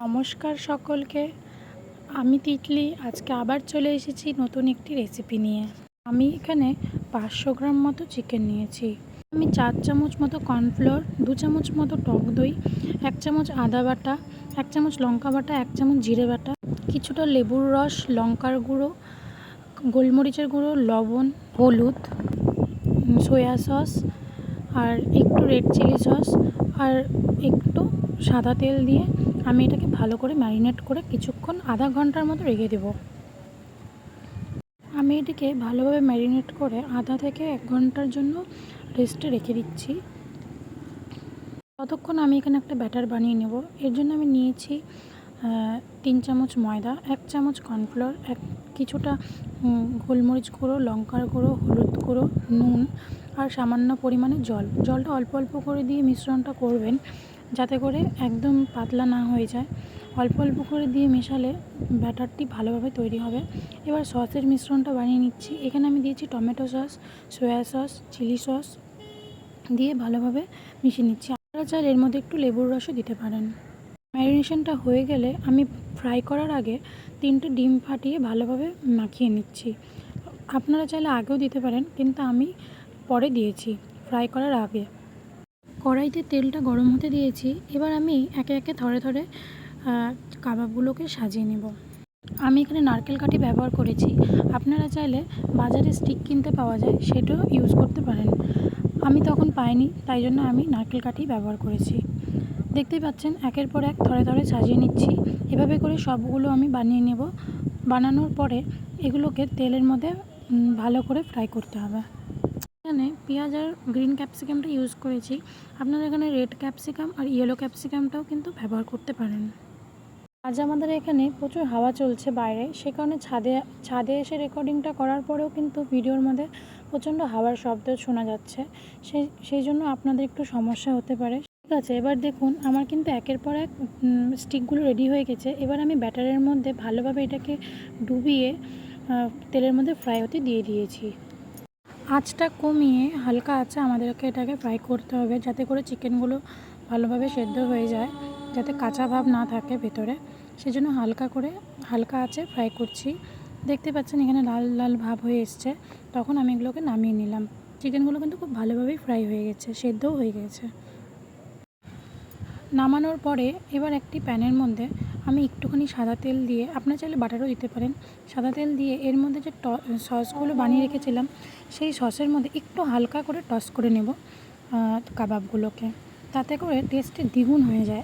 নমস্কার সকলকে। আমি তিতলি আজকে আবার চলে এসেছি নতুন একটি রেসিপি নিয়ে। আমি এখানে 500 গ্রাম মতো চিকেন নিয়েছি। আমি 4 চামচ মতো কর্নফ্লোর, 2 চামচ মতো টক দই, 1 চামচ আদা বাটা, 1 চামচ লঙ্কা বাটা, 1 চামচ জিরে বাটা, কিছুটা লেবুর রস, লঙ্কার গুঁড়ো, গোলমরিচের গুঁড়ো, লবণ, হলুদ, সয়া সস আর একটু রেড চিলি সস আর একটু সাদা তেল দিয়ে আমি এটাকে ভালো করে ম্যারিনেট করে কিছুক্ষণ আধা ঘন্টার মতো রেখে দেব। আমি এটিকে ভালোভাবে ম্যারিনেট করে আধা থেকে 1 ঘন্টার জন্য রেস্টে রেখে দিচ্ছি। ততক্ষণ আমি এখানে একটা ব্যাটার বানিয়ে নেব। এর জন্য আমি নিয়েছি 3 চামচ ময়দা, 1 চামচ কর্নফ্লোর, কিছুটা গোলমরিচ গুঁড়ো, লঙ্কার গুঁড়ো, হলুদ গুঁড়ো, নুন আর সামান্য পরিমাণে জলটা অল্প অল্প করে দিয়ে মিশ্রণটা করবেন, যাতে করে একদম পাতলা না হয়ে যায়। অল্প অল্প করে দিয়ে মেশালে ব্যাটারটি ভালোভাবে তৈরি হবে। এবার সসের মিশ্রণটা বানিয়ে নিচ্ছি। এখানে আমি দিয়েছি tomato sauce, soya sauce, chili sauce দিয়ে ভালোভাবে মিশিয়ে নিচ্ছি। আপনারা চাইলে এর মধ্যে একটু লেবুর রসও দিতে পারেন। ম্যারিনেশনটা হয়ে গেলে আমি ফ্রাই করার আগে 3টে ডিম ফাটিয়ে ভালোভাবে মাখিয়ে নিচ্ছি। আপনারা চাইলে আগেও দিতে পারেন, কিন্তু আমি পরে দিয়েছি ফ্রাই করার আগে। কড়াইতে তেলটা গরম হতে দিয়েছি। এবার আমি একে একে থরে থরে কাবাবগুলোকে সাজিয়ে নেব। আমি এখানে নারকেল কাঠি ব্যবহার করেছি। আপনারা চাইলে বাজারে স্টিক কিনতে পাওয়া যায়, সেটাও ইউজ করতে পারেন। আমি তখন পাইনি, তাই জন্য আমি নারকেল কাঠি ব্যবহার করেছি। দেখতেই পাচ্ছেন একের পর এক থরে থরে সাজিয়ে নিচ্ছি। এভাবে করে সবগুলো আমি বানিয়ে নেব। বানানোর পরে এগুলোকে তেলের মধ্যে ভালো করে ফ্রাই করতে হবে। এখানে পেঁয়াজ আর গ্রিন ক্যাপসিকামটা ইউজ করেছি। আপনারা এখানে রেড ক্যাপসিকাম আর ইয়েলো ক্যাপসিকামটাও কিন্তু ব্যবহার করতে পারেন। আজ আমাদের এখানে প্রচুর হাওয়া চলছে বাইরে, সে কারণে ছাদে এসে রেকর্ডিংটা করার পরেও কিন্তু ভিডিওর মধ্যে প্রচণ্ড হাওয়ার শব্দ শোনা যাচ্ছে। সেই জন্য আপনাদের একটু সমস্যা হতে পারে। ঠিক আছে, এবার দেখুন আমার কিন্তু একের পর এক স্টিকগুলো রেডি হয়ে গেছে। এবার আমি ব্যাটারের মধ্যে ভালোভাবে এটাকে ডুবিয়ে তেলের মধ্যে ফ্রাই হতে দিয়ে দিয়েছি। আঁচটা কমিয়ে হালকা আঁচে আমাদেরকে এটাকে ফ্রাই করতে হবে, যাতে করে চিকেনগুলো ভালোভাবে সেদ্ধ হয়ে যায়, যাতে কাঁচা ভাব না থাকে ভেতরে। সেজন্য হালকা আঁচে ফ্রাই করছি। দেখতে পাচ্ছেন এখানে লাল লাল ভাব হয়ে এসছে। তখন আমি এগুলোকে নামিয়ে নিলাম। চিকেনগুলো কিন্তু খুব ভালোভাবেই ফ্রাই হয়ে গেছে, সেদ্ধও হয়ে গেছে। নামানোর পরে এবার একটি প্যানের মধ্যে আমি একটুখানি সাদা তেল দিয়ে, আপনারা চাইলে বাটারও দিতে পারেন, সাদা তেল দিয়ে এর মধ্যে যে সসগুলো বানিয়ে রেখেছিলাম সেই সসের মধ্যে একটু হালকা করে টস করে নেব কাবাবগুলোকে, তাতে করে টেস্টে দ্বিগুণ হয়ে যায়।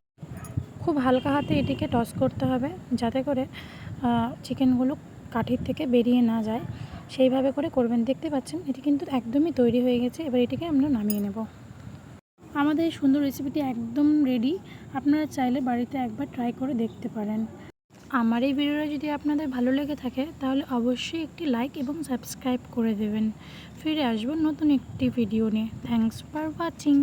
খুব হালকা হাতে এটিকে টস করতে হবে, যাতে করে চিকেনগুলো কাঠির থেকে বেরিয়ে না যায়। সেইভাবে করে করবেন। দেখতে পাচ্ছেন এটি কিন্তু একদমই তৈরি হয়ে গেছে। এবার এটিকে আমরা নামিয়ে নেব। আমাদের এই সুন্দর রেসিপিটি একদম রেডি। আপনারা চাইলে বাড়িতে একবার ট্রাই করে দেখতে পারেন। আমার এই ভিডিওটা যদি আপনাদের ভালো লেগে থাকে তাহলে অবশ্যই একটি লাইক এবং সাবস্ক্রাইব করে দেবেন। ফিরে আসবো নতুন একটি ভিডিও নিয়ে। Thanks for watching.